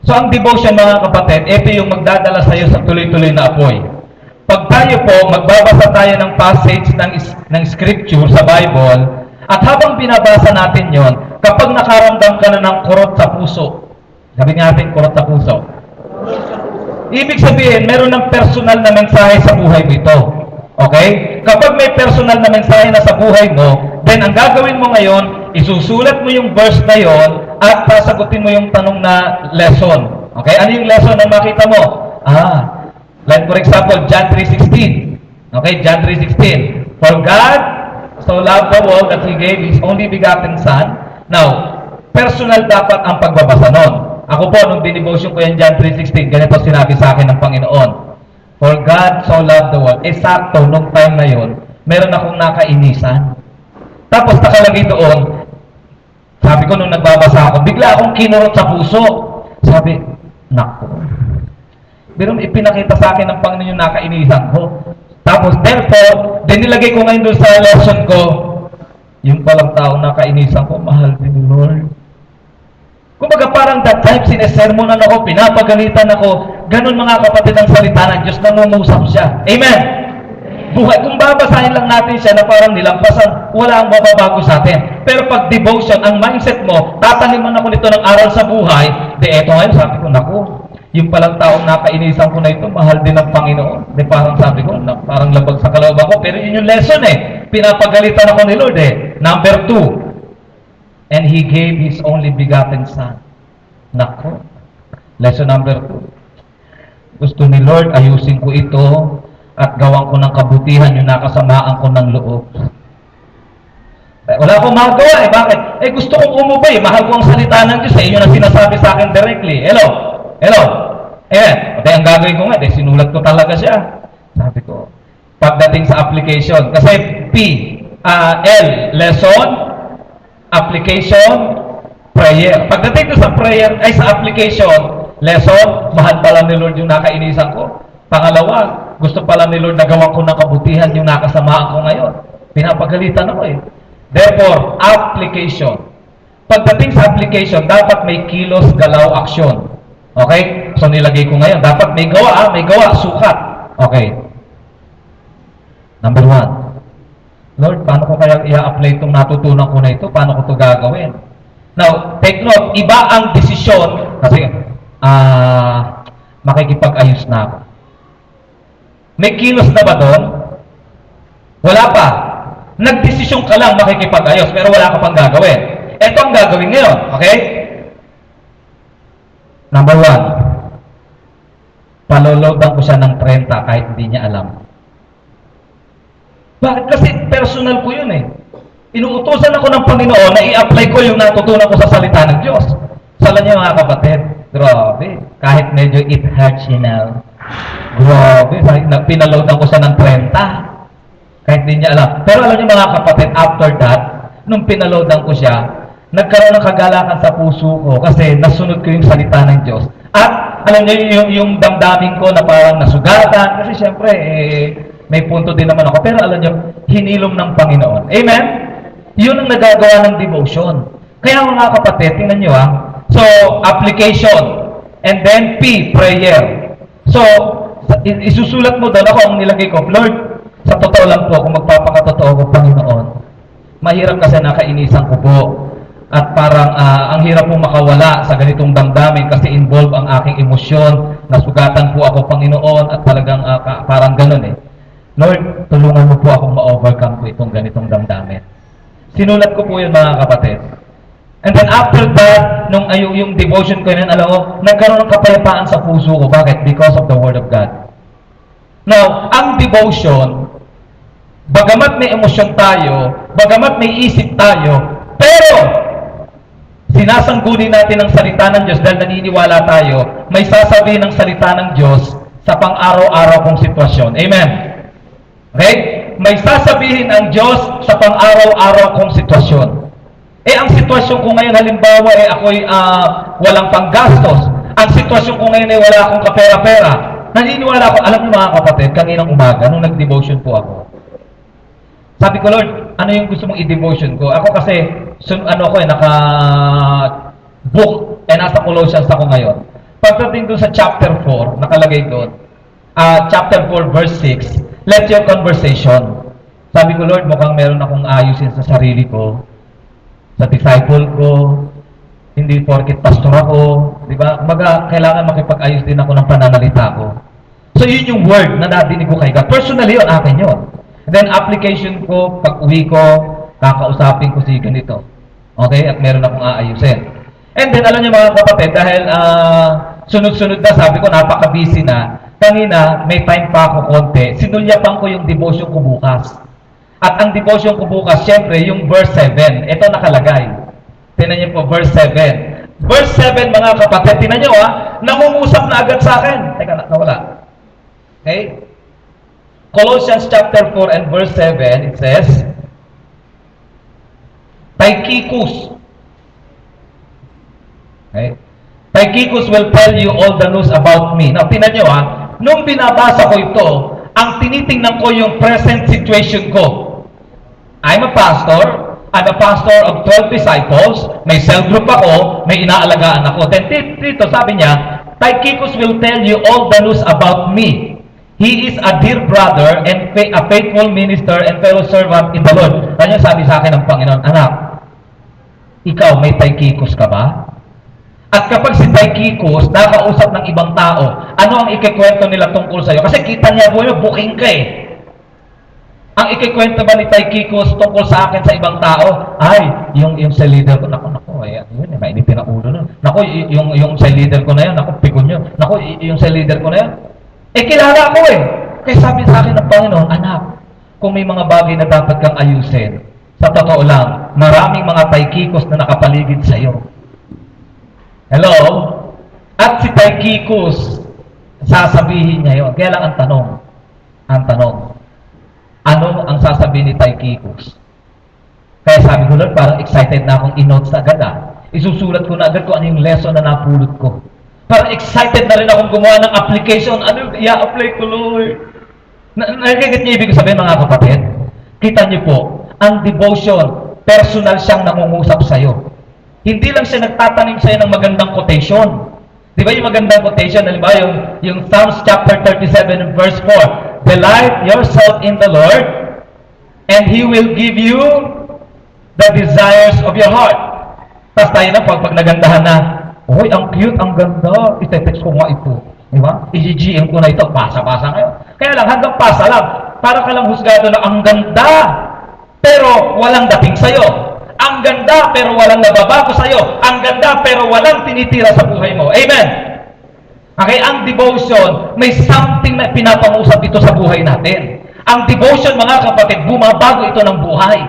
So ang devotion mga kapatid, ito yung magdadala sa iyo sa tuloy-tuloy na apoy. Pag tayo po, magbabasa tayo ng passage ng scripture sa Bible, at habang binabasa natin yon, kapag nakaramdam ka na ng kurot sa puso, sabi natin kurot sa puso, ibig sabihin, meron ng personal na mensahe sa buhay mo ito. Okay? Kapag may personal na mensahe na sa buhay mo, then ang gagawin mo ngayon, isusulat mo yung verse na yon at sasagutin mo yung tanong na lesson. Okay? Ano yung lesson na makita mo? Like for example, John 3:16. Okay? John 3:16. For God so loved the world that He gave His only begotten Son. Now, personal dapat ang pagbabasa nun. Ako po, nung dinivotion ko yan John 3:16, ganito sinabi sa akin ng Panginoon. For God so loved the world. Sakto, nung time na yon, meron akong nakainisan. Tapos nakalagay doon, sabi ko nung nagbabasa ako, bigla akong kinurot sa puso. Sabi, naku. Pero ipinakita sa akin ng Panginoon yung nakainisan ko. Tapos, therefore, din nilagay ko ngayon doon sa lesson ko, yung palang tao nakainisan ko, mahal din ni Lord. Kumbaga parang that time, sinesermonan ako, pinapagalitan ako. Ganun mga kapatid ang salita ng Diyos, nangungusap siya. Amen! Buhay, kung babasahin lang natin siya na parang nilampasan, wala ang mababago sa atin. Pero pag devotion, ang mindset mo, tataniman ako nito ng aral sa buhay, eto ngayon, sabi ko, naku, yung palang taong nakainisan ko na ito, mahal din ng Panginoon. Parang sabi ko, parang labag sa kalooban ko. Pero yun yung lesson pinapagalitan ako ni Lord Number 2, and He gave His only begotten Son. Nako. Lesson number 2. Gusto ni Lord, ayusin ko ito at gawan ko ng kabutihan yung nakasamaan ko ng loob. Wala akong magawa Bakit? Gusto kong umubay. Mahal ko ang salita ng Diyos Yun ang sinasabi sa akin directly. Hello? Ang gagawin ko nga, sinulat ko talaga siya. Sabi ko, pagdating sa application, kasi L, lesson, application, prayer. Pagdating ko sa prayer, sa application, lesson, mahal pala ni Lord yung nakainisan ko. Pangalawa, gusto pala ni Lord na gawan ko ng kabutihan yung nakasamaan ko ngayon. Pinapagalitan ako Therefore, application. Pagdating sa application, dapat may kilos, galaw, aksyon. Okay? So nilagay ko ngayon, dapat may gawa, sukat. Okay. Number 1. Lord, paano ko kaya i-apply itong natutunan ko na ito? Paano ko ito gagawin? Now, take note, iba ang desisyon kasi makikipag-ayos na ako. May kilos na ba doon? Wala pa. Nagdesisyon ka lang makikipag-ayos pero wala ka pang gagawin. Ito ang gagawin ngayon. Okay? Number 1. Paloloadan ko siya ng 30 kahit hindi niya alam. Bakit? Kasi personal ko yun Inuutosan ako ng Panginoon na i-apply ko yung natutunan ko sa salita ng Diyos. Sala niyo mga kapatid, grabe. Kahit medyo it hurts, grabe. Pinaloadan ko siya ng 30. Kahit hindi niya alam. Pero alam niyo mga kapatid, after that, nung pinaloadan ko siya, nagkaroon ng kagalakan sa puso ko kasi nasunod ko yung salita ng Diyos. At alam niyo yung damdamin ko na parang nasugatan. Kasi syempre, may punto din naman ako. Pero alam niyo, hinilom ng Panginoon. Amen? Yun ang nagagawa ng devotion. Kaya mga kapatid, tingnan niyo So, application. And then P, prayer. So, isusulat mo doon ako ang nilagay ko. Lord, sa totoo lang po, kung magpapakatotoo ko, Panginoon, mahirap kasi nakainisan ko po. At parang ang hirap pong makawala sa ganitong damdamin kasi involve ang aking emosyon. Nasugatan po ako, Panginoon, at talagang parang ganun Lord, tulungan mo po akong ma-overcome ko itong ganitong damdamin. Sinulat ko po yun mga kapatid. And then after that, nung yung devotion ko yun, alam mo, nagkaroon ng kapayapaan sa puso ko. Bakit? Because of the Word of God. Now, ang devotion, bagamat may emosyon tayo, bagamat may isip tayo, pero sinasangguni natin ang salita ng Diyos dahil naniniwala tayo, may sasabihin ng salita ng Diyos sa pang-araw-araw kong sitwasyon. Amen? Okay? May sasabihin ang Diyos sa pang-araw-araw kong sitwasyon. Ang sitwasyon ko ngayon, halimbawa, ako'y walang panggastos. Ang sitwasyon ko ngayon ay wala akong kapera-pera. Naniniwala ako, alam mo mga kapatid, kaninang umaga, nung nag-devotion po ako, sabi ko, Lord, ano yung gusto mong i-devotion ko? Ako kasi, naka-book, nasa Colossians ako ngayon. Pagdating doon sa chapter 4, nakalagay doon, chapter 4, verse 6, let your conversation. Sabi ko, Lord, mukhang meron akong ayusin sa sarili ko, sa disciple ko, hindi porket pastor ako, di ba? Kumbaga, kailangan makipag-ayos din ako ng pananalita ko. So, yun yung word na nadinig ko kay God. Personally, yun, akin yun. And then, application ko, pag uwi ko, kakausapin ko si ganito. Okay? At meron akong aayusin. And then, alam niyo mga kapatid, dahil sunod-sunod na, sabi ko, napaka-busy na, kanina, may time pa ako konti, sinulyapan ko yung devotion ko bukas. At ang devotion ko bukas, syempre, yung verse 7. Ito nakalagay. Tinan niyo po, verse 7. Verse 7, mga kapatid, tinan niyo nangungusap na agad sa akin. Teka, nawala. Okay? Colossians chapter 4 and verse 7, it says, Tychicus. Okay? Tychicus will tell you all the news about me. Now, tinan nyo nung binabasa ko ito, ang tinitingnan ko yung present situation ko. I'm a pastor of 12 disciples, may cell group ako, may inaalagaan ako. Then dito sabi niya, Tychicus will tell you all the news about me. He is a dear brother and a faithful minister and fellow servant in the Lord. Ano sabi sa akin ng Panginoon? Anak, ikaw may Tychicus ka ba? At kapag si Tychicus nakausap ng ibang tao, ano ang ikikwento nila tungkol sa iyo? Kasi kita niya, booking ka eh. Ang ikikwento ba ni Tychicus tungkol sa akin sa ibang tao? Ay, yung cell leader ko, naku, yun, mainitin ang ulo nun. Naku, yung cell leader ko na yan, naku, pigon yun. Naku, yung cell leader ko na yan. Kilala ako eh. Kaya sabi sa akin ng Panginoon, anak, kung may mga bagay na dapat kang ayusin, sa totoo lang, maraming mga Tychicus na nakapaligid sa iyo. Hello? At si Tychicus, sasabihin niya yun. Kaya lang ang tanong, ano ang sasabihin ni Tychicus? Kaya sabi ko, Lord, parang excited na akong i-notes agad Isusulat ko na agad kung ano yung lesson na napulot ko. Parang excited na rin akong gumawa ng application. Ano i-apply ko, Lord? Nakikita niyo ibig sabihin, mga kapatid? Kita niyo po, ang devotion, personal siyang nangungusap sa'yo. Hindi lang siya nagtatanim sa'yo ng magandang quotation. Di ba yung magandang quotation? Halimbawa, yung Psalms chapter 37 verse 4. Delight yourself in the Lord, and He will give you the desires of your heart. Tapos tayo na, pag nagandahan na, Uy, ang cute, ang ganda. Ite-text ko nga ito. Di ba? I-GM ko na ito. Pasa-pasa ngayon. Kaya lang, hanggang pasa lang. Para ka lang husgado na ang ganda, pero walang dating sa'yo. Ang ganda, pero walang nababago sa'yo. Ang ganda, pero walang tinitira sa buhay mo. Amen? Okay, ang devotion, may something na pinapangusap ito sa buhay natin. Ang devotion, mga kapatid, bumabago ito ng buhay.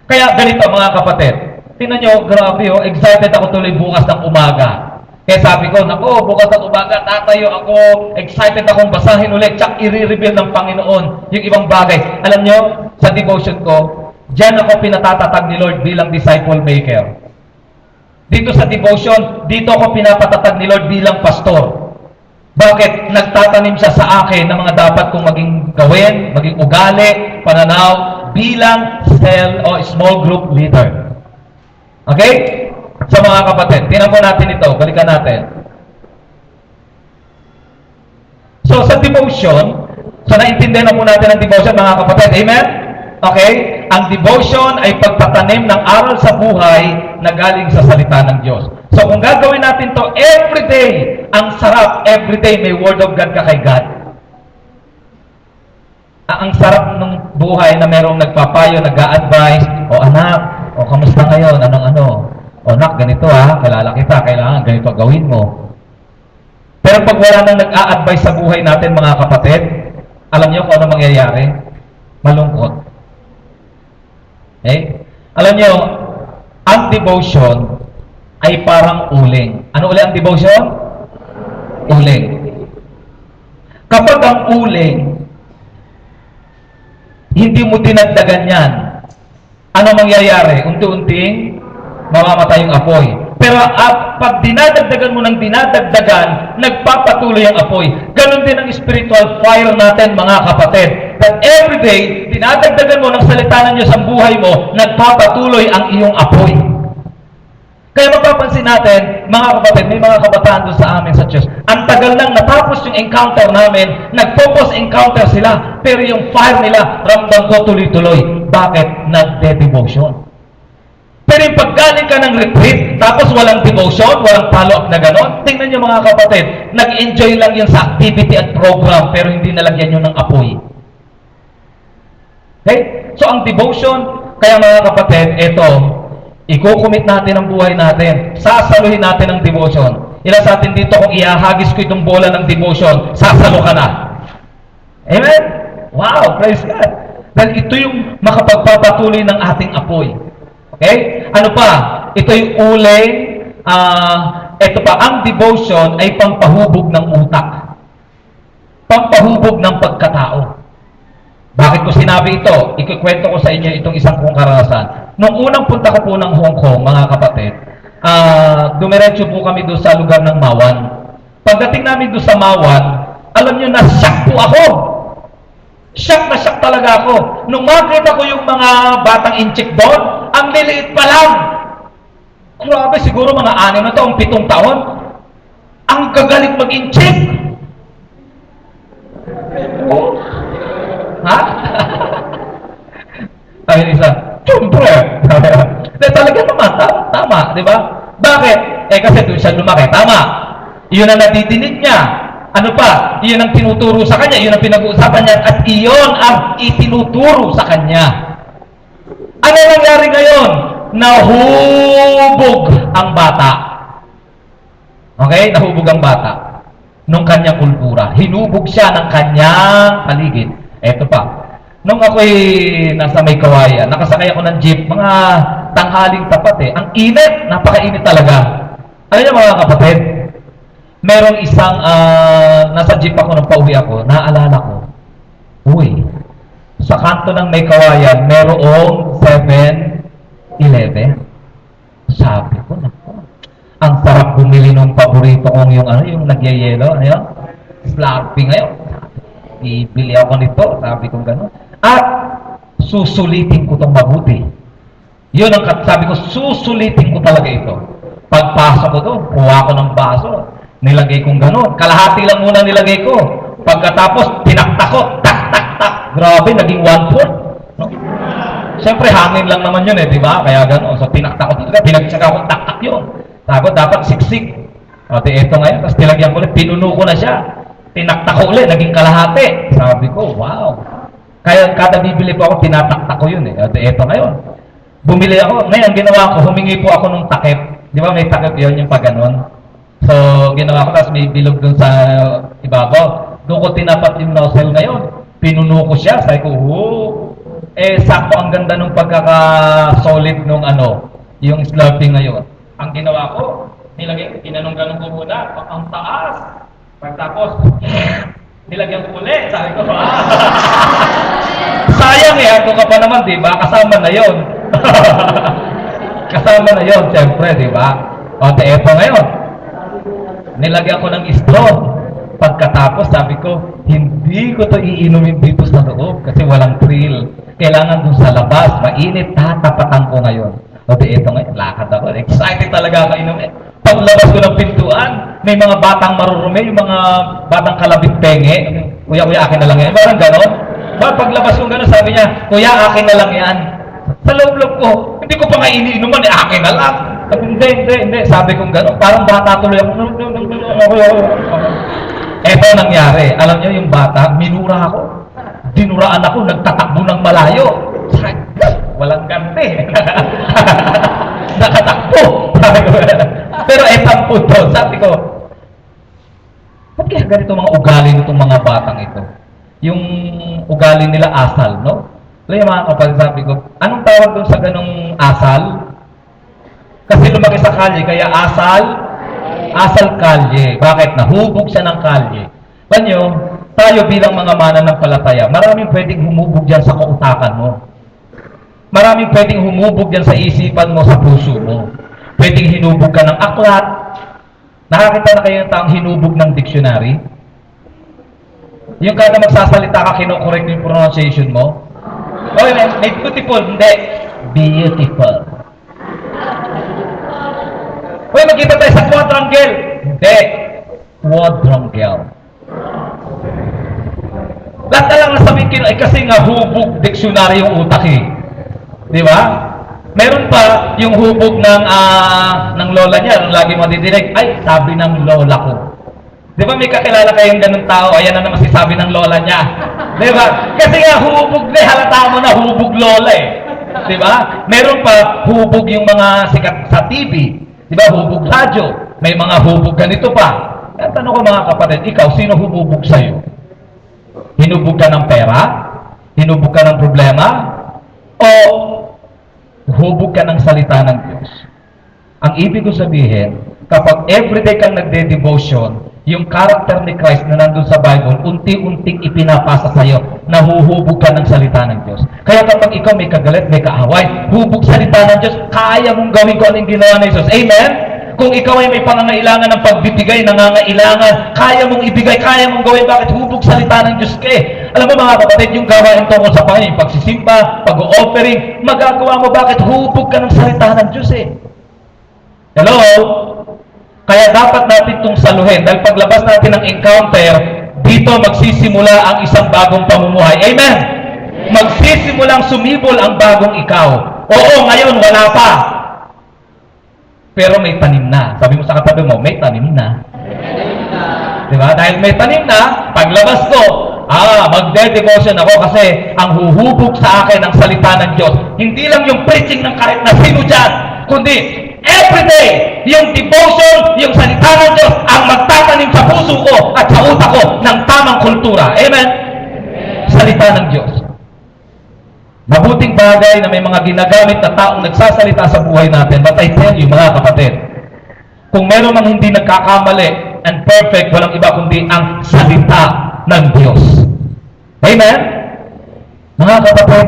Kaya ganito, mga kapatid. Tingnan nyo, grabe excited ako tuloy bukas ng umaga. Kaya sabi ko, nako, bukas ng umaga, tatayo ako, excited akong basahin ulit, tsak i-reveal ng Panginoon yung ibang bagay. Alam nyo, sa devotion ko, diyan ako pinatatatag ni Lord bilang disciple maker. Dito sa devotion, dito ako pinapatatag ni Lord bilang pastor. Bakit? Nagtatanim siya sa akin ng mga dapat kong maging gawin, maging ugali, pananaw, bilang cell o small group leader. Okay? Sa mga kapatid, tingnan po natin ito, balikan natin. So, sa devotion, naintindihan na po natin ang devotion, mga kapatid. Amen? Okay? Ang devotion ay pagtatanim ng aral sa buhay na galing sa salita ng Diyos. So, kung gagawin natin to everyday, ang sarap, everyday may word of God ka kay God. Ang sarap ng buhay na merong nagpapayo, nag-a-advise, o anak, o kamusta ngayon, o nak, ganito kilala kita, kailangan ganito gawin mo. Pero pag wala nang nag-a-advise sa buhay natin, mga kapatid, alam niyo kung ano mangyayari? Malungkot. Okay? Alam niyo, ang devotion ay parang uling. Ano ulit ang devotion? Uling. Kapag ang uling, hindi mo dinagdagan yan, ano mangyayari? Unti-unting mamamatay yung apoy. Pero pag dinadagdagan mo ng dinadagdagan, nagpapatuloy ang apoy. Ganon din ang spiritual fire natin, mga kapatid. That every day, dinadagdagan mo ng salita ng Diyos sa buhay mo, nagpapatuloy ang iyong apoy. Kaya mapapansin natin, mga kapatid, may mga kabataan doon sa amin sa church. Ang tagal nang natapos yung encounter namin, nag-focus encounter sila, pero yung fire nila, ramdam ko tuloy-tuloy. Bakit? Nagde-devotion. Pero yung paggaling ka ng retreat, tapos walang devotion, walang follow-up na ganon, tingnan nyo mga kapatid, nag-enjoy lang yun sa activity at program, pero hindi nalagyan yun ng apoy. Okay? So ang devotion, kaya mga kapatid, ito, iko-commit natin ang buhay natin. Sasaluhin natin ang devotion. Ilan sa atin dito, kung ihahagis ko itong bola ng devotion, sasalo ka na. Amen? Wow, praise God. Dahil ito yung makapagpapatuloy ng ating apoy. Okay? Ano pa? Ito yung uling, ito pa, ang devotion ay pampahubog ng utak. Pampahubog ng pagkatao. Bakit ko sinabi ito? Ikikwento ko sa inyo itong isang kong karanasan. Nung unang punta ko po ng Hong Kong, mga kapatid, dumiretso po kami doon sa lugar ng Mawan. Pagdating namin doon sa Mawan, alam nyo, na-shock po ako. Shock na shock talaga ako. Nung makita ko yung mga batang inchik doon, ang liliit pa lang. Grabe, siguro mga 6 na taon, 7 taon. Ang gagaling mag-inchik. Oh. Ha? Sabi isa, siyempre. Talaga naman, tama, di ba? Bakit? Kasi doon siya lumaki. Tama. Iyon ang nadidinig niya. Ano pa? Iyon ang tinuturo sa kanya. Iyon ang pinag-uusapan niya. At iyon ang itinuturo sa kanya. Ano nangyari ngayon? Nahubog ang bata. Okay? Nahubog ang bata. Nung kanyang kultura. Hinubog siya ng kanyang paligid. Eto pa. Nung ako'y nasa may kawayan, nakasakay ako ng jeep, mga tanghaling tapat Ang init, napakainit talaga. Alam niyo mga kapatid, merong isang, nasa jeep ako nung pauwi ako, naalala ko, uy, sa kanto ng may kawayan, merong 7-Eleven. Sabi ko, naku, ang sarap bumili ng paborito kong yung nagyayelo, Slurpee ngayon. Bibili ako nito, sabi kong gano'n. At susulitin ko itong mabuti. Yun ang sabi ko, susulitin ko talaga ito. Pagpasok ko doon, kuha ko ng baso, nilagay kong gano'n. Kalahati lang muna nilagay ko. Pagkatapos, tinaktak ko, tak. Grabe, naging 1/4. No? Siyempre, hangin lang naman yun di ba? Kaya gano'n. So, tinaktak ko talaga, pinagtsaga ko, tak yun. Dapat siksik. O, ito ngayon, tapos nilagyan ko ulit, pinuno ko na siya. Tinaktak ko ulit, naging kalahati. Sabi ko, wow. Kaya kada bibili po ako, tinataktak ko yun Ito ngayon. Bumili ako. Ngayon, ginawa ko, humingi po ako ng takip. Di ba may takip yun, yung pag ganon. So, ginawa ko, tapos may bilog dun sa ibabaw. Doon ko tinapat yung nozzle ngayon. Pinuno ko siya. Sabi ko, sakto ang ganda nung pagkaka-solid nung yung slurpee ngayon. Ang ginawa ko, nilagay, tinanong-ganong ko muna, ang taas. Pagtapos, nilagyan ko ulit. Sabi ko, sayang ako ka pa naman, di ba? Kasama na yon. Kasama na yon, siyempre, di ba? O, eto ngayon. Nilagyan ko ng straw. Pagkatapos, sabi ko, hindi ko to iinumin dito sa loob kasi walang thrill. Kailangan dun sa labas, mainit, tatapatan ko ngayon. O, eto ngayon, lakad ako. Excited talaga ako inumin. Paglabas ko ng pintuan, may mga batang marurumi, yung mga batang kalabit penge. Kuya, akin na lang yan. Parang gano'n. Paglabas ko gano'n, sabi niya, kuya, akin na lang yan. Sa loob-loob ko, hindi ko pa nga iniinuman, akin na lang. Hindi. Sabi ko gano'n. Parang bata tuloy ako. Eto nangyari. Alam niyo, yung bata, minura ako. Dinuraan ako, nagtatakbo ng malayo. Walang ganti. Nakatakbo. Pero etang po to, sabi ko, ba't kaya ganito mga ugali nitong mga batang ito? Yung ugali nila asal, no? Kaya mga kapatid, sabi ko, anong tawag doon sa ganong asal? Kasi lumaki sa kalye, kaya asal kalye. Bakit? Nahubog siya ng kalye. Panyo, tayo bilang mga mananampalataya, maraming pwedeng humubog dyan sa kautakan mo. Maraming pwedeng humubog dyan sa isipan mo, sa puso mo. Pwedeng hinubog ka ng aklat. Nakakita na kayo ng taong hinubog ng dictionary? Yung kada magsasalita ka, kinokorek yung pronunciation mo? Oh, may beautiful. Hindi. Beautiful. Uy, magkita tayo sa quadrangle. Hindi. Quadrangle. Lahat na lang nasabihin ay kasi nga hubog diksyonary yung utak eh. Di ba? Meron pa yung hubog ng lola niya. Lagi mo didinig, ay, sabi ng lola ko. Di ba may kakilala kayong ganun tao? Ayan na naman si sabi ng lola niya. Di ba? Kasi nga hubog na, halata mo na hubog lola eh. Di ba? Meron pa hubog yung mga sikat sa TV. Di ba? Hubog radyo. May mga hubog ganito pa. Kaya tanong ko mga kapatid, ikaw, sino hubog sa'yo? Hinubog ka ng pera? Hinubog ka ng problema? O hubog ka ng salita ng Diyos? Ang ibig ko sabihin, kapag everyday kang nagde-devotion, yung character ni Christ na nandun sa Bible, unti-unting ipinapasa sa'yo, nahuhubog ka ng salita ng Diyos. Kaya kapag ikaw may kagalit, may kaaway, hubog salita ng Diyos, kaya mong gawin ko anong ginawa ni Jesus. Amen? Kung ikaw ay may pangangailangan ng pagbibigay, nangangailangan, kaya mong ibigay, kaya mong gawin. Bakit hubog salita ng Diyos ka eh? Alam mo mga kapatid, yung gawain tungkol sa Panginoon, pagsisimba, pag-offering, magagawa mo bakit hubog ka ng salita ng Diyos eh. Hello? Kaya dapat natin itong saluhin. Dahil paglabas natin ng encounter, dito magsisimula ang isang bagong pamumuhay. Amen? Magsisimulang sumibol ang bagong ikaw. Oo, ngayon wala pa. Pero may tanim na. Sabi mo sa katabi mo, may tanim na. Diba? Dahil may tanim na, paglabas ko, magde-devotion ako kasi ang huhubog sa akin ang salita ng Diyos. Hindi lang yung preaching ng kahit na sino dyan, kundi everyday, yung devotion, yung salita ng Diyos, ang magtatanim sa puso ko at sa utak ko ng tamang kultura. Amen? Salita ng Diyos. Mabuting bagay na may mga ginagamit na taong nagsasalita sa buhay natin. But I tell you, mga kapatid, kung meron mang hindi nagkakamali and perfect, walang iba kundi ang salita ng Diyos. Amen? Mga kapatid,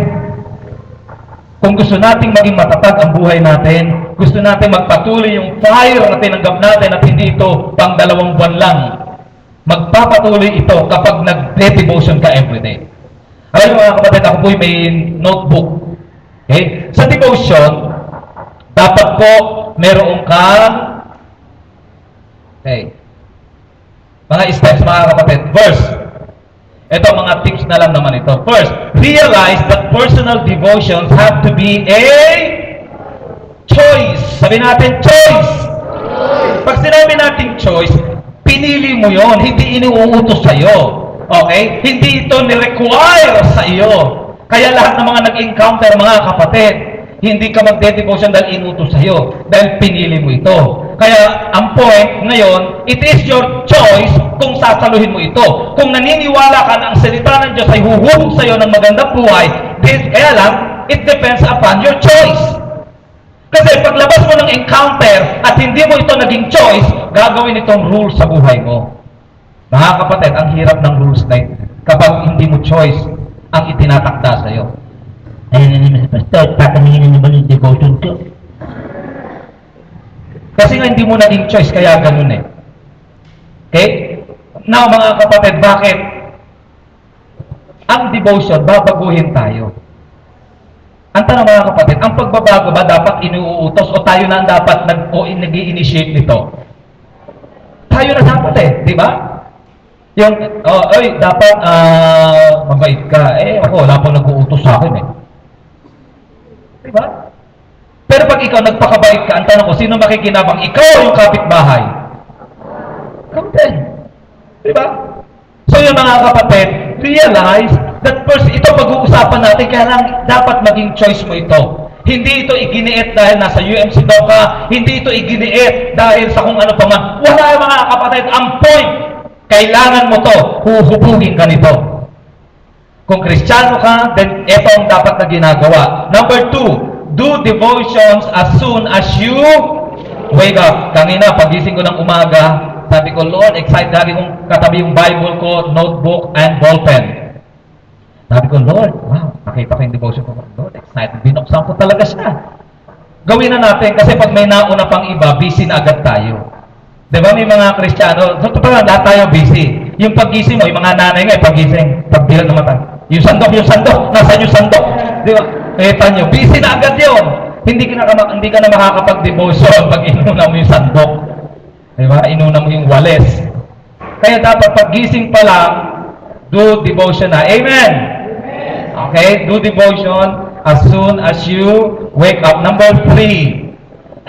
kung gusto nating maging matatag ang buhay natin, gusto natin magpatuloy yung fire na tinanggap natin at hindi ito pang 2 buwan lang, magpapatuloy ito kapag nag-devotion ka everyday. Alam mga kapatid, ako po'y may notebook. Okay? Sa devotion, dapat po meron kang mga steps mga kapatid. First, ito mga tips na lang naman ito. First, realize that personal devotions have to be a choice. Sabi natin, choice. Pag sinabi natin choice, pinili mo yon, hindi iniuutos sa'yo. Okay? Hindi ito ni-require sa iyo. Kaya lahat ng mga nag-encounter, mga kapatid, hindi ka magde-devotion dahil inutos sa iyo. Dahil pinili mo ito. Kaya, ang point ngayon, it is your choice kung sasaluhin mo ito. Kung naniniwala ka na ang salita ng Diyos ay huhubog sa iyo ng magandang buhay, kaya lang, it depends upon your choice. Kasi paglabas mo ng encounter at hindi mo ito naging choice, gagawin itong rule sa buhay mo. Mga kapatid, ang hirap ng rules na ito kapag hindi mo choice ang itinatakda sa iyo. Ayun, pastor, tatanungin niyo ba yung devotion ko? Kasi nga hindi mo naging choice, kaya ganun eh. Okay? Now, mga kapatid, bakit? Ang devotion, babaguhin tayo. Ang tanong mga kapatid, ang pagbabago ba dapat inuutos o tayo na dapat nag-i-initiate nito? Tayo na dapat eh, di ba? Yung, dapat mabait ka. Ako, wala pang nag-uutos sa akin eh. Diba? Pero pag ikaw nagpakabait ka, ang tanong ko, sino makikinabang? Ikaw o yung kapitbahay? Ikaw din. Diba? So yung mga kapatid, realize that first, ito pag-uusapan natin, kaya lang dapat maging choice mo ito. Hindi ito iginiit dahil nasa UMC daw ka, hindi ito iginiit dahil sa kung ano pa man. Wala mga kapatid, ang point, kailangan mo to, huhubugin ka nito. Kung Kristiyano ka, then ito ang dapat na ginagawa. Number 2, do devotions as soon as you wake up. Kanina, pagising ko ng umaga, sabi ko, Lord, excited. Lagi kong katabi yung Bible ko, notebook, and ballpen. Sabi ko, Lord, wow, nakita ko yung devotion ko. Lord, excited. Binuksan ko talaga siya. Gawin na natin, kasi pag may nauna pang iba, busy na agad tayo. Diba may mga Kristiyano, so totoo lang, lahat tayo busy. Yung paggising mo, yung mga nanay nga, pagising, pagbilang ng mata. Yung sandok, nasaan yung sandok? Diba? Kita nyo, busy na agad yun. hindi ka na makakapag-devotion pag inuna mo yung sandok. Diba? Inuna mo yung wales. Kaya dapat paggising pa lang, do devotion na. Amen? Okay? Do devotion as soon as you wake up. Number 3,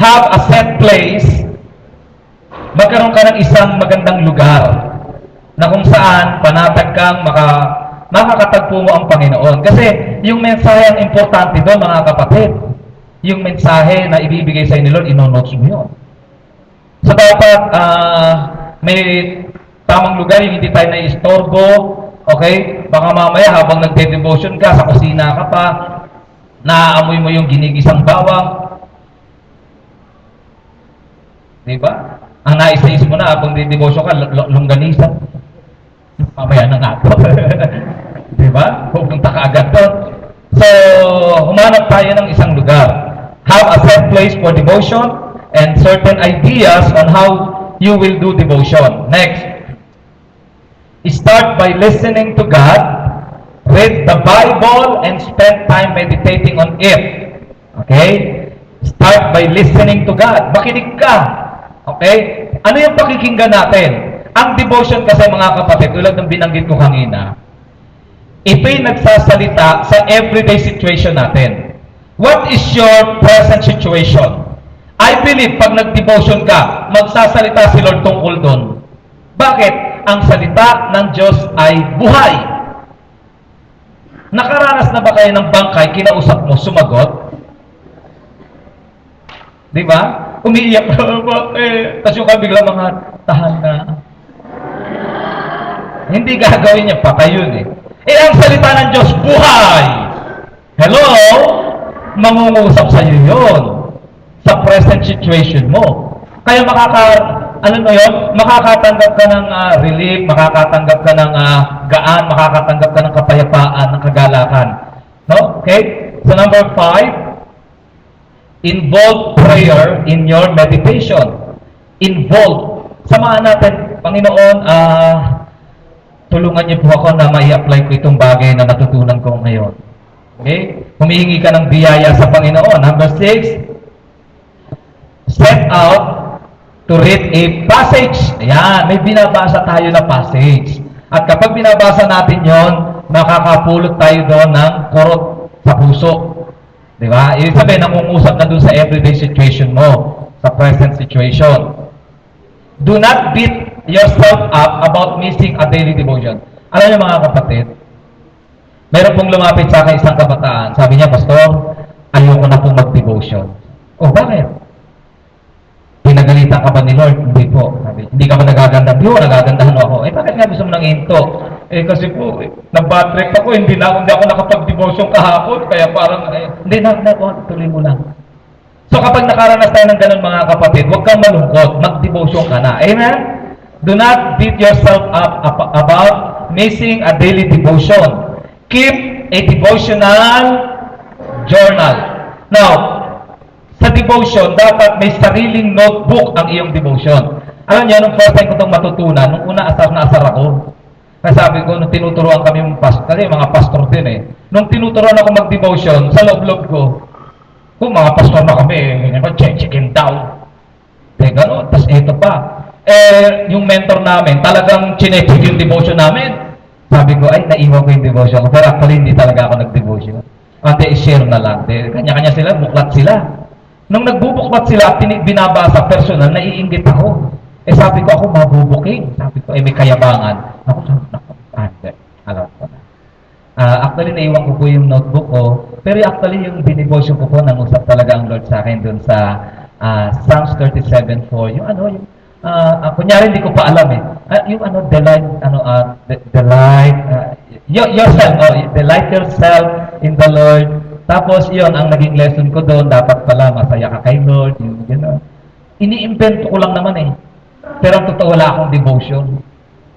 have a set place. Magkaroon ka ng isang magandang lugar na kung saan panatag kang makakatagpo mo ang Panginoon. Kasi yung mensahe ang importante doon, mga kapatid. Yung mensahe na ibibigay sa inyo, Lord, ino-notes mo yun. So dapat may tamang lugar, yung hindi tayo na-istorbo. Okay? Baka mamaya habang nagde-devotion ka, sa kusina ka pa, naaamoy mo yung ginigisang bawang. Diba? Ang nais-nais mo na habang nagde-devotion ka, longganisa. Mamaya na nga ito. Diba? Pupunta ka agad doon. So, humanap tayo ng isang lugar. Have a set place for devotion and certain ideas on how you will do devotion. Next, start by listening to God, read the Bible, and spend time meditating on it. Okay? Start by listening to God. Makinig ka. Okay? Ano yung pakikinggan natin? Ang devotion kasi, mga kapatid, tulad ng binanggit ko kanina, ito'y nagsasalita sa everyday situation natin. What is your present situation? I believe, pag nag-devotion ka, magsasalita si Lord tungkol doon. Bakit? Ang salita ng Diyos ay buhay. Nakaranas na ba kayo ng bangkay, kinausap mo, sumagot? Di ba? Umiiyak ka, bakit? Tapos yung bigla mga tahan na. Hindi gagawin niya, patay yun eh. Ang salita ng Diyos, buhay! Hello? Mangungusap sa iyo yun. Sa present situation mo. Kaya makakatanggap ka ng relief, makakatanggap ka ng gaan, makakatanggap ka ng kapayapaan, ng kagalakan. No? Okay? So number 5, involve prayer in your meditation. Involve. Samahan natin, Panginoon, tulungan niyo po ako na mai-apply ko itong bagay na natutunan ko ngayon. Okay? Humihingi ka ng biyaya sa Panginoon. Number 6, set out to read a passage. Ayan, may binabasa tayo na passage. At kapag binabasa natin yon, makakapulot tayo doon ng kurot sa puso. Di ba? Ibig sabihin, nangungusap na doon sa everyday situation mo, sa present situation. Do not beat yourself up about missing a daily devotion. Alam niyo, mga kapatid, meron pong lumapit sa akin isang kabataan. Sabi niya, Pastor, ayoko na pong mag-devotion. Oh, bakit? Pinagalitan ka ba ni Lord? Hindi po. Sabi, hindi ka ba nagagandahan? Hindi, nagagandahan ako. Bakit nga gusto mo nang hinto? Kasi po, nag-bad trip ako, hindi ako nakapag-devotion kahapon, kaya parang, hindi na, tuloy mo lang. So kapag nakaranas tayo ng ganun, mga kapatid, huwag kang malungkot, mag-devotion ka na. Amen? Do not beat yourself up about missing a daily devotion. Keep a devotional journal. Now, sa devotion, dapat may sariling notebook ang iyong devotion. Alam niyo, nung first time ko itong matutunan, nung una asar na asar ako, kasi sabi ko, nung tinuturuan kami yung pastor, kasi mga pastor din eh, nung tinuturuan ako mag-devotion, sa loob-loob ko, kung mga pastor na kami, check-in down. Gano'n, tapos ito pa. Yung mentor namin, talagang chinecheck yung devotion namin. Sabi ko, ay, naiwan ko yung devotion ko. Pero actually, hindi talaga ako nag-devotion. Hindi, i-share na lang. Kanya-kanya sila, buklat sila. Nung nagbubuklat sila at binabasa personal, naiinggit ako. Sabi ko, ako mabubuking. Sabi ko, may kayabangan. Ako, alam ko na. Actually, naiwan ko po yung notebook ko. Pero actually, yung binibosyon ko po, nangusap talaga ang Lord sa akin dun sa Psalms 37:4. Yung kunyari, hindi ko pa alam eh. Delight yourself in the Lord. Tapos, yun, ang naging lesson ko doon, dapat pala, masaya ka kay Lord. Yung gano'n. Ini-invento ko lang naman eh. Pero ang totoo, wala akong devotion.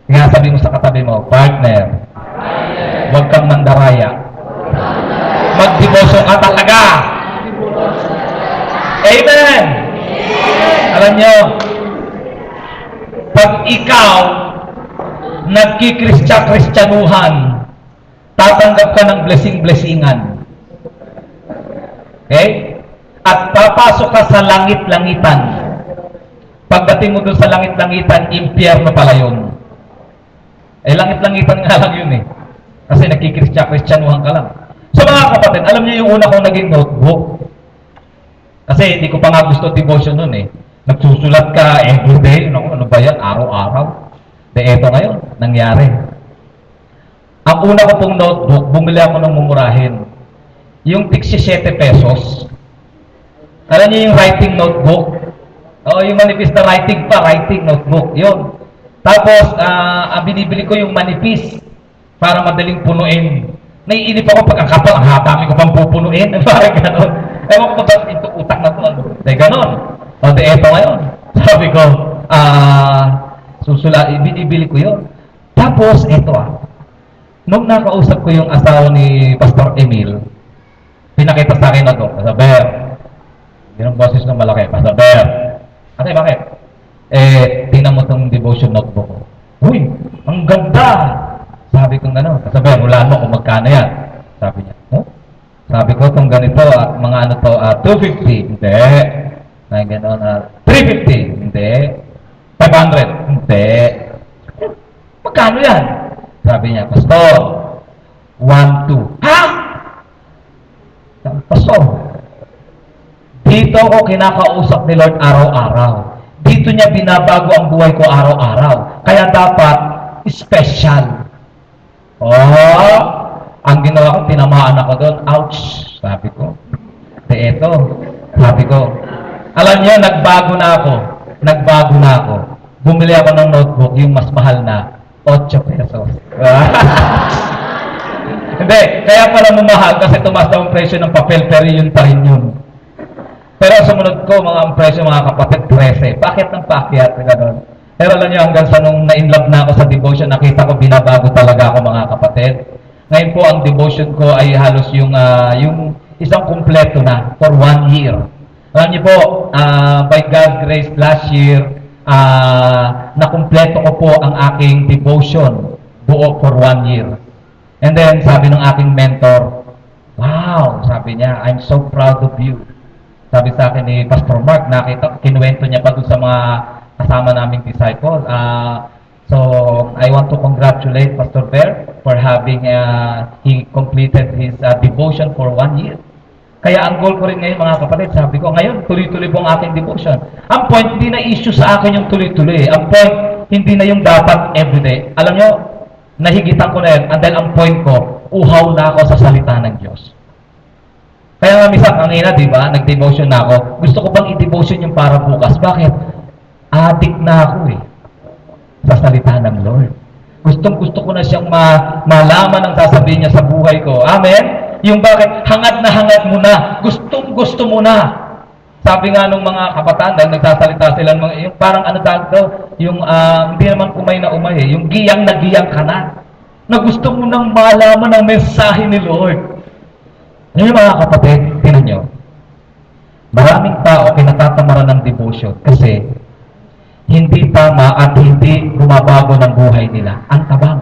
Kaya sabi mo sa katabi mo, partner, huwag kang mandaraya. Mag-devotion ka talaga. Amen! Alam nyo, pag ikaw nagkikristyanuhan, tatanggap ka ng blessing-blessingan. Okay? at papasok ka sa langit-langitan. Pagdating mo doon sa langit-langitan, impyerno pala yun. Eh, langit-langitan nga lang yun eh. Kasi nakikiristyanuhan ka lang. So mga kapatid, alam niyo yung una kong naging notebook. Kasi hindi ko pa nga gusto devotion nun eh. Nagsusulat ka everyday. Ano ba yan? Araw-araw. De eto ngayon, nangyari. Ang una ko pong notebook, bumili ako ng mumurahin. Yung tig 7 pesos. Alam niyo yung writing notebook? Oo, yung manipis na writing notebook. Yun. Tapos, ang binibili ko yung manipis para madaling punuin. Naiinip ako pagkakapal, ang hatami ko pang pupunuin. Parang gano'n. Ewan ko ba ito utak na to? Ano? De gano'n. O, de eto ngayon. Sabi ko, ibili ko yun. Tapos, eto nung nakausap ko yung asawa ni Pastor Emil, pinakita sa akin na to, Pasaber. Yun ang boses ng malaki, Pasaber. Ate, bakit? Tingnan mo tong devotion notebook ko. Uy, ang ganda! Sabi ko gano'n, Pasaber, hulaan mo kung magkano yan. Sabi niya, sabi ko, itong ganito, mga ano to, 250, hindi. Ay, gano'n, 350, hindi. 500, hindi. Magkano yan? Sabi niya, Pastor, 1, 2. Ha? Pastor, dito ako kinakausap ni Lord araw-araw. Dito niya binabago ang buhay ko araw-araw. Kaya dapat special. Ang ginawa ko, tinamaan ako doon. Ouch! Sabi ko. Eto, sabi ko. Alam niyo, nagbago na ako. Bumili ako ng notebook, yung mas mahal na 8 pesos. Hindi, kaya pala mamahal kasi tumaas daw ang presyo ng papel, pero yun pa rin yun. Pero sumunod ko, mga presyo mga kapatid, 13. Bakit ng pakyat? Ganun. Pero alam niyo, hanggang sa nung na-inlove na ako sa devotion, nakita ko binabago talaga ako mga kapatid. Ngayon po, ang devotion ko ay halos yung isang kumpleto na for 1 year. Alam niyo po, by God's grace, last year, nakumpleto ko po ang aking devotion buo for 1 year. And then, sabi ng aking mentor, wow, sabi niya, I'm so proud of you. Sabi sa akin ni Pastor Mark, kinuwento niya pa doon sa mga kasama naming disciple. So, I want to congratulate Pastor Bear for having, he completed his devotion for 1 year. Kaya ang goal ko rin ngayon mga kapatid, sabi ko, ngayon, tuloy-tuloy po ang aking devotion. Ang point, hindi na issue sa akin yung tuloy-tuloy. Ang point, hindi na yung dapat everyday. Alam nyo, nahigitan ko na yun. And then ang point ko, uhaw na ako sa salita ng Diyos. Kaya nga minsan, kanina, di ba, nag-devotion na ako. Gusto ko bang i-devotion yung para bukas? Bakit? Addict na ako sa salita ng Lord. Gustong-gusto ko na siyang malaman ang sasabihin niya sa buhay ko. Amen? Yung bakit, hangad mo na. Gustong-gusto mo na. Sabi nga nung mga kabataan, dahil nagsasalita sila, yung parang ano tawag daw, yung hindi naman umay na umay yung giyang na giyang ka na. Na gusto mo nang malaman ang mensahe ni Lord. Ngayon mga kapatid, tinan nyo, maraming tao pinatatamaran ng devotion kasi hindi tama at hindi bumabago ng buhay nila. Ang tabang.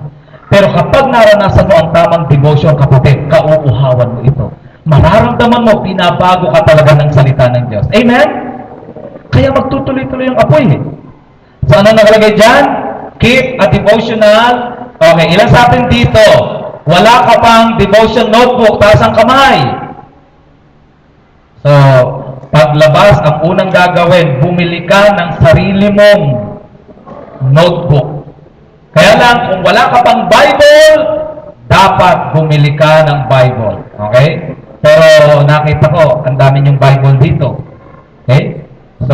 Pero kapag naranasan mo ang tamang devotion, kapatid, kauuhawan mo ito. Mararamdaman mo, binabago ka talaga ng salita ng Diyos. Amen? Kaya magtutuloy-tuloy yung apoy. So ano nakalagay dyan? Keep a devotional. Okay, ilan sa atin dito? Wala ka pang devotion notebook, taas ang kamay. So, paglabas, ang unang gagawin, bumili ka ng sarili mong notebook. Kaya lang, kung wala ka pang Bible, dapat bumili ka ng Bible. Okay? Pero nakita ko, ang dami yung Bible dito. Okay? So,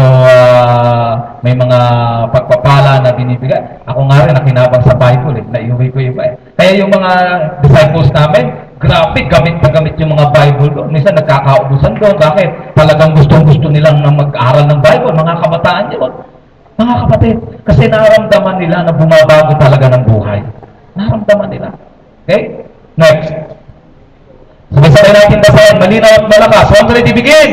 may mga pagpapala na binibigay. Ako nga rin, nakinabang sa Bible. Naiuwi ko yung Bible. Kaya yung mga disciples namin, grabe, gamit na gamit yung mga Bible doon. Minsan nagkakaubusan doon. Bakit? Talagang gustong-gusto nilang mag-aral ng Bible. Mga kabataan yun. Mga kapatid, kasi naramdaman nila na bumabago talaga ng buhay. Naramdaman nila. Okay? Next. Sabay-sabay natin basahin. Malinaw at malakas. 1, 2, begin!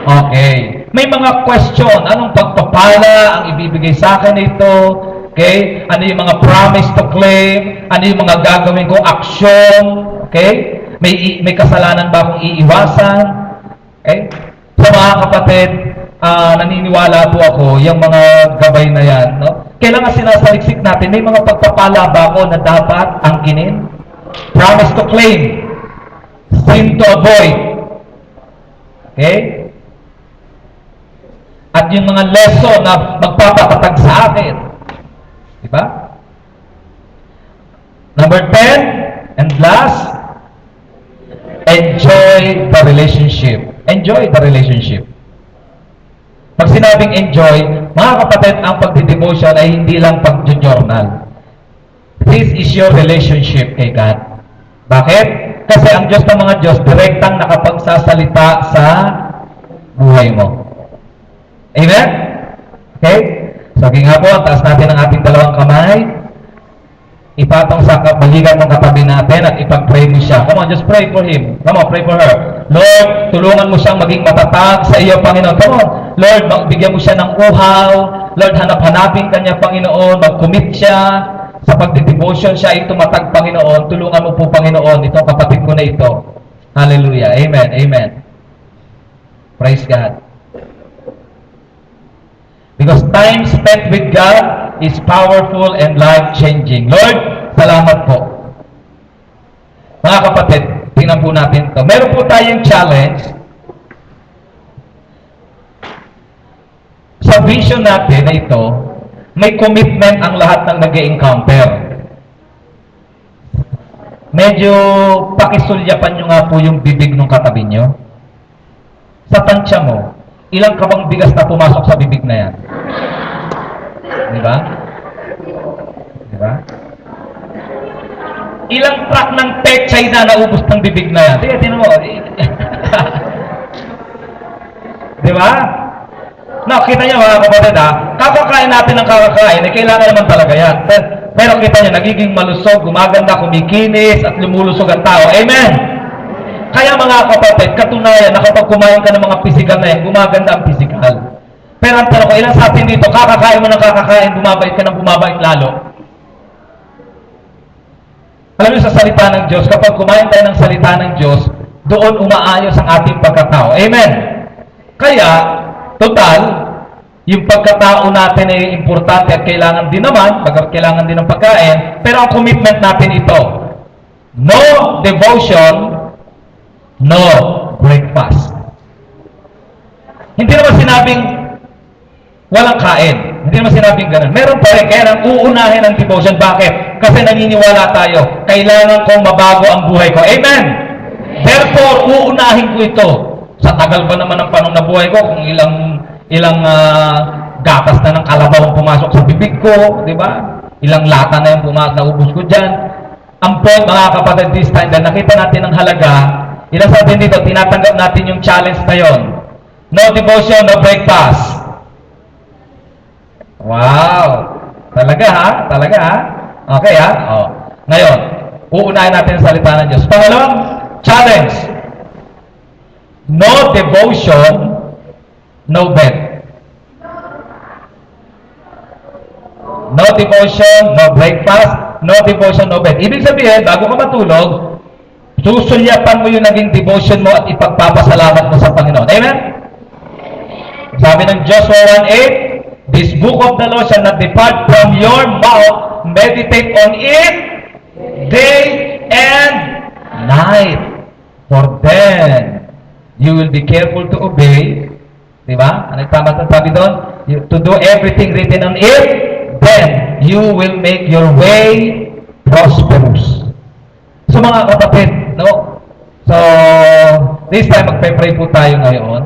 Okay. May mga question. Anong pagpapala ang ibibigay sa akin ito? Okay? Ano yung mga promise to claim? Ano yung mga gagawin ko? Action? Okay? May kasalanan ba akong iiwasan? Okay? So mga kapatid, naniniwala po ako, yung mga gabay na yan, no? Kailangan sinasaliksik natin, may mga pagpapala ba ako na dapat angkinin? Promise to claim. Sin to avoid. Okay? At yung mga lesson na magpapakatag sa akin. Diba? Number 10, and last, enjoy the relationship. Enjoy the relationship. Pag sinabing enjoy, mga kapatid, ang pagdidevotion ay hindi lang pag-journal. This is your relationship kay God. Bakit? Kasi ang Diyos ng mga Diyos, direktang nakapagsasalita sa buhay mo. Amen? Okay? So, nga po, taas natin ang ating dalawang kamay. Ipatong sa balikan ng katabi natin at ipag-pray mo siya. Come on, just pray for him. Come on, pray for her. Lord, tulungan mo siyang maging matatag sa iyo, Panginoon. Come on. Lord, bigyan mo siya ng uhaw. Lord, hanap-hanapin kanya, Panginoon. Mag-commit siya sa pagdidevotion siya. Ito matag, Panginoon. Tulungan mo po, Panginoon, itong kapatid ko na ito. Hallelujah. Amen. Amen. Praise God. Because time spent with God is powerful and life-changing. Lord, salamat po. Mga kapatid, tingnan po natin ito. Meron po tayong challenge. Sa vision natin na ito, may commitment ang lahat ng nag-encounter. Medyo pakisulyapan nyo nga po yung bibig ng katabi nyo. Sa tansya mo, ilang kabang bigas na pumasok sa bibig na yan? Diba? Diba? Ilang truck ng pechay na naubos ng bibig na yan? Tingnan mo. Diba? No, kita nyo mga kapatid ha, kakakain natin ng kakakain, eh, kailangan naman talaga yan. Pero kita nyo, nagiging malusog, gumaganda, kumikinis, at lumulusog ang tao. Amen! Kaya mga kapatid, katunayan na kapag kumain ka ng mga physical na yan, gumaganda ang physical. Pero ang tanong ko, ilan sa atin dito, kakakain mo ng kakakain, bumabait ka ng bumabait lalo. Alam niyo sa salita ng Diyos, kapag kumain tayo ng salita ng Diyos, doon umaayos ang ating pagkatao. Amen! Kaya, total, yung pagkatao natin ay importante at kailangan din naman, kailangan din ng pagkain, pero ang commitment natin ito, no devotion, no breakfast. Hindi naman sinabing walang kain. Hindi naman sinabing ganun. Meron pa rin, kaya nang uunahin ang devotion. Bakit? Kasi naniniwala tayo, kailangan kong mabago ang buhay ko. Amen! Therefore, uunahin ko ito. Sa tagal ba naman ng panong na buhay ko, kung ilang gatas na ng kalabaw ang pumasok sa bibig ko, di ba? Ilang lata na yung naubos ko dyan. Ang point, mga kapatid, this time, dahil nakita natin ang halaga, ilang sa atin dito, tinatanggap natin yung challenge na yon. No devotion, no breakfast. Wow! Talaga ha? Talaga ha? Okay ha? Oh. Ngayon, uunahin natin ang salita ng Diyos. Pangalawang challenge. No devotion, no bed. No devotion, no breakfast, no devotion, no bed. Ibig sabihin, bago ka matulog, susulyapan mo yung naging devotion mo at ipagpapasalamat mo sa Panginoon. Amen? Sabi ng Joshua 1:8, this book of the law shall not depart from your mouth, meditate on it day and night. For then, you will be careful to obey. Diba? Ano tama ang sabi doon? To do everything written on it, then you will make your way prosperous. So mga kapatid, no? So, this time, magpe-pray po tayo ngayon.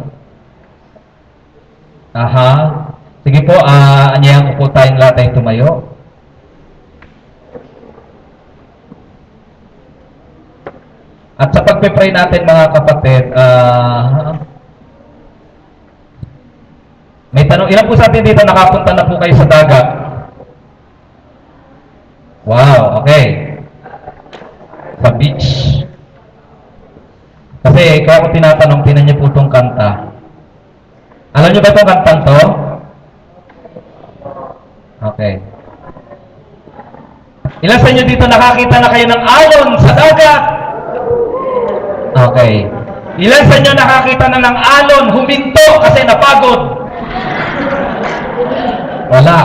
Aha. Sige po, anyahan ko po tayong lahat ay tumayo. At sa pagpe-pray natin, mga kapatid, may tanong, ilan po sa atin dito nakapunta na po kayo sa dagat? Wow, okay. Sa beach. Kasi kaya ko tinatanong, tinan niyo po itong kanta. Alam niyo ba itong kantang to? Okay. Ilan sa inyo dito nakakita na kayo ng alon sa dagat? Okay. Ilan sa inyo nakakita na ng alon, huminto kasi napagod? Wala.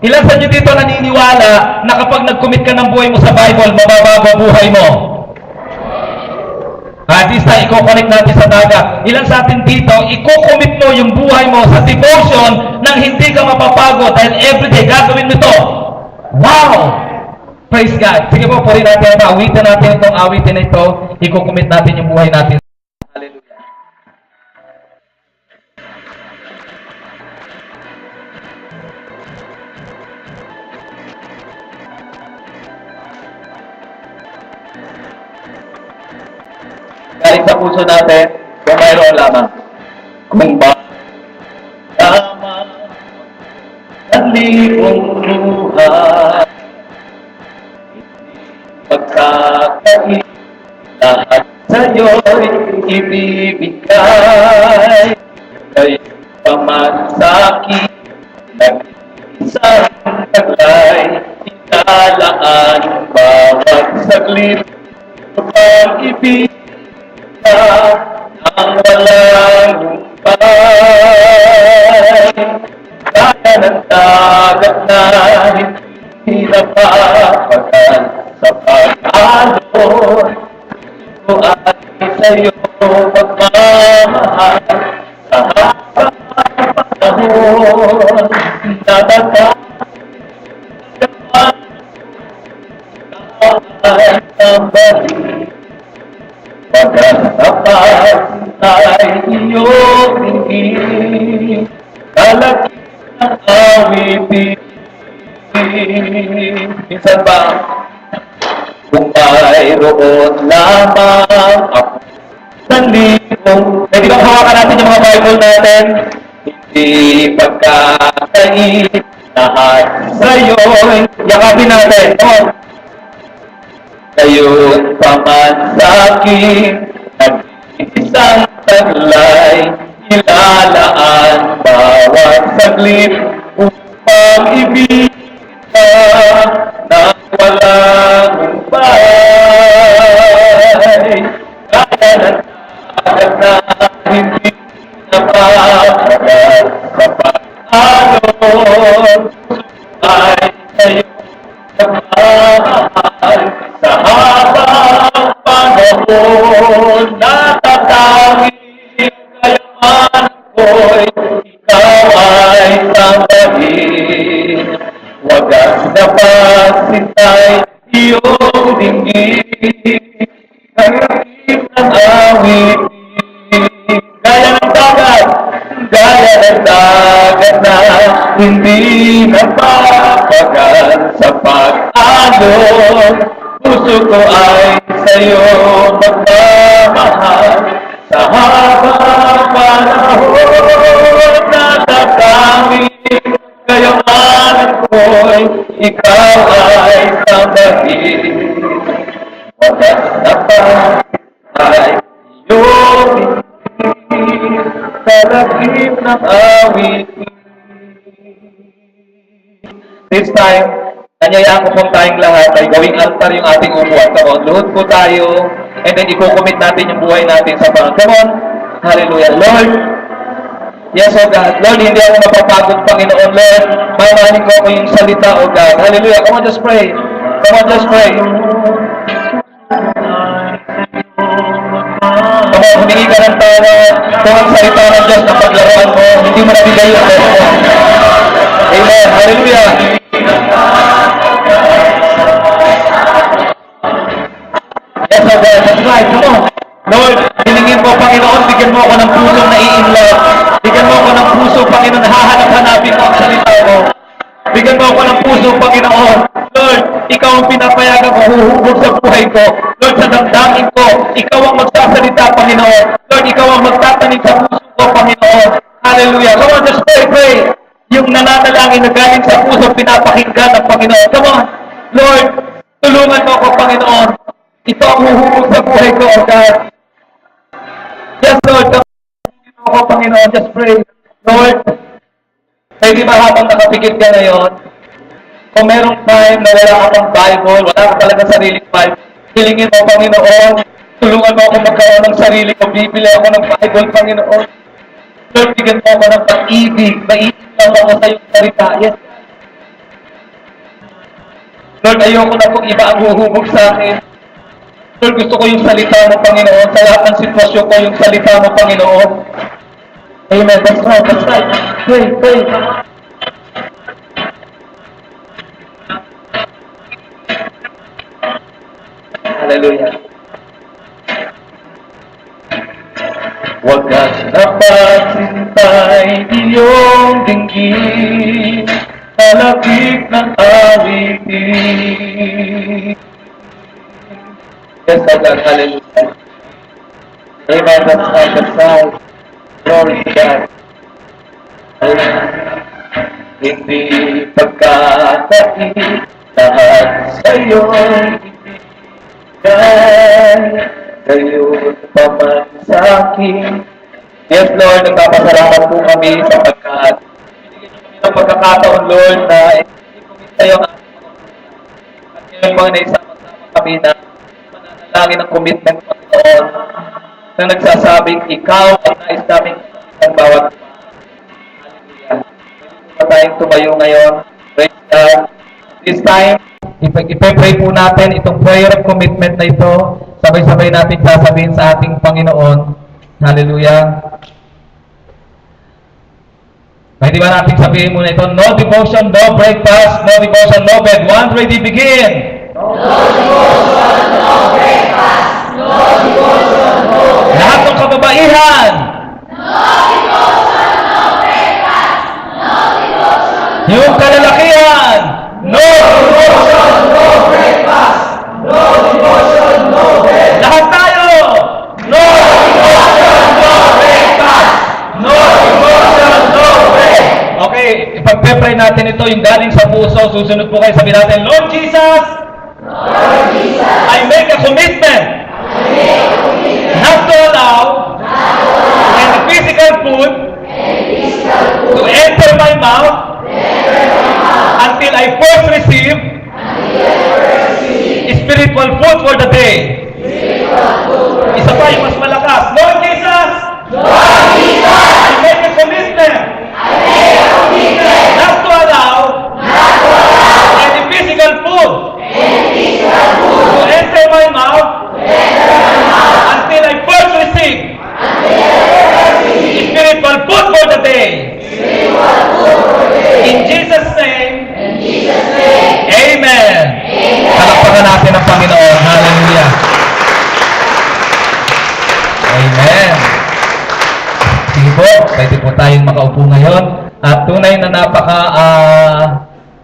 Ilan sa inyo dito naniniwala na kapag nag-commit ka ng buhay mo sa Bible, mababago buhay mo? This time, i-connect natin sa dagat. Ilan sa atin dito, i-commit mo yung buhay mo sa devotion nang hindi ka mapapagod dahil everyday gagawin mo ito. Wow! Praise God. Sige po, puri natin ito. Awitin natin itong awitin na ito. I-commit natin yung buhay natin. Hallelujah. Galing sa puso natin, kung mayroon lamang. Kung ba lamang ang libong buhay, pagkakain lahat sa'yo'y ibibigay. Kayo paman sa'kin, nag-isang taglay, italaan bawat saglit, pag-ibig ang walang humpay. Kaya ng dagat na hindi napapagal sa pag-alon. Ito ay sa'yo magmamahal sa habang panahon. Natatakot ay tambali. Pagkatapat ay iyong tingin, kalagit ng awitin. Minsan ba, kung mayroon lamang ako ng libong, pwede bang hawakan natin yung mga Bible natin? Hindi pagkakait lahat sa'yo'y yakapin natin. Come on. Kayo'n paman sa'kin, nag-iisang taglay, ilalaan bawat saglit, upang ibig ka na walang humpay. Kaya ng dagat na hindi napapagal sa pag-alon, ay sa'yo nagmamahal. Sa habang panahon, natatanging kayaman ko'y ikaw ay sambahin. Wagas na pagsintay iyong dinggin, nagkakit ng awitin. Gaya ng dagat na hindi napapagal sa pag-alon. Puso ko ay sa'yo magmamahal sa habang panahon. Natatanging kayamanan ko'y ikaw ay sambahin. Wagas na pa ay iyong ibig, kalagip ng awitin. This time, nanyayaan ko po tayong lahat ay gawing altar yung ating upuan. Come on, luhod po tayo, and then i-commit natin yung buhay natin sa Panginoon. Come on, hallelujah. Lord, yes, O God. Lord, hindi ako mapapagod, Panginoon. Lord, mamahalin ko ako yung salita, O God. Hallelujah. Come on, just pray. Come on, just pray. Come on, humingi ka ng tawa. Kung ang salita ng Diyos na paglaruan mo, hindi mo nabigay yung Diyos mo. Amen. Hallelujah. Yes, O God. That's right. Come on. Lord, hilingin mo, Panginoon, bigyan mo ako ng pusong nai-inlove. Bigyan mo ako ng puso, Panginoon, hahanap-hanapin mo ang salita mo. Bigyan mo ako ng puso, Panginoon. Lord, ikaw ang pinapayagan ko, huhubog sa buhay ko. Lord, sa damdamin ko, ikaw ang magsasalita, Panginoon. Lord, ikaw ang magtatanim sa puso ko, Panginoon. Hallelujah. Come on, just pray, pray. Yung nananalangin na galing sa puso, pinapakinggan ng Panginoon. Come on. Lord, tulungan mo ako, Panginoon. Ito ang huhubog sa buhay ko, O God. Yes, Lord. Tulungan mo ako, Panginoon. Just pray. Lord, pwede ba habang nakapikit ka ngayon, kung merong time na wala ka pang Bible, wala ka talaga sariling Bible, hilingin mo, Panginoon, Tulungan mo ako magkaroon ng sarili ko. Bibili ako ng Bible, Panginoon. Lord, bigyan mo ako ng pag-ibig. Maibig lang ako sa iyong salita. Yes. Lord, ayoko na kung iba ang huhubog sa akin. Lord, gusto ko yung salita mo, Panginoon. Sa lahat ng sitwasyon ko, yung salita mo, Panginoon. Amen. That's right. That's right. Pray, pray. Hallelujah. Wagas na pagsintay iyong dinggin, talakik ng awitin. Yes, God, hallelujah. Amen, that's right, that's right. Glory to God. Hindi pagkakait lahat sa'yo'y ibigay, gayon pa man sa akin. Yes, Lord, nagpapasalamat po kami sapagkat binigyan niyo kami ng pagkakataon, Lord, na i-commit sa'yo ang ating mga at ngayon mga naisama-sama kami na mananalangin ang commitment, Panginoon, na nagsasabing ikaw ang nais namin ang bawat Hallelujah. Pwede po tayong tumayo ngayon. Praise God. This time, Ipe-pray po natin itong prayer of commitment na ito. Sabay-sabay natin sasabihin sa ating Panginoon. Hallelujah. Pwede ba natin sabihin muna ito? No devotion, no breakfast. No devotion, no bed. Once ready, begin. No devotion, no breakfast. No devotion, no breakfast. Lahat ng kababaihan. No devotion, no breakfast. No devotion. Yung kalalakihan. No devotion, no breakfast. No devotion, no breakfast. Lahat tayo. No Devotion, no breakfast. No devotion, no break. Okay, ipagpe-pray natin ito yung galing sa puso. Susunod po kayo, sabihin natin, Lord Jesus, Lord Jesus, I make a commitment I make a commitment not to allow not to allow any physical food any physical to food enter my mouth to enter my mouth until I first receive until I first receive spiritual food for the day. spiritual food for the Isa pa day. yung mas malakas. Lord Jesus, Lord Jesus, I make a commitment I make a commitment not to allow not to allow any physical food any physical food to enter my mouth to enter my mouth until I first receive until I first receive spiritual food for the day. spiritual food for the day. In Jesus' name, In Jesus' name, Amen. Amen. Palakpakan natin ang Panginoon. Hallelujah. Amen. Sige po, pwede po tayong makaupo ngayon. At tunay na napaka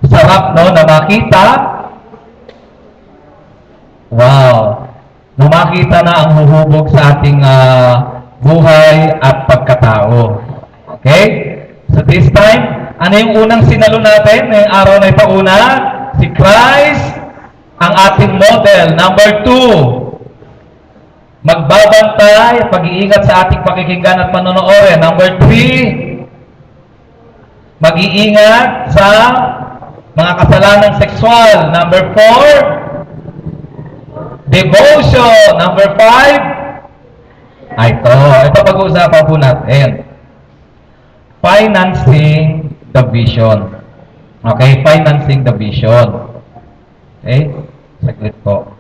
sarap no, na makita. Wow. Na makita na ang huhubog sa ating buhay at pagkatao. Okay? So this time, ano yung unang sinalo natin ngayong araw na ito una? Si Christ, ang ating model. Number 2, magbabantay, pag-iingat sa ating pakikinggan at panonood. Number 3, mag-iingat sa mga kasalanang sexual. Number 4, devotion. Number 5, ito pag-uusapan po natin. Financing the vision. Okay, financing the vision. Okay, saglit po.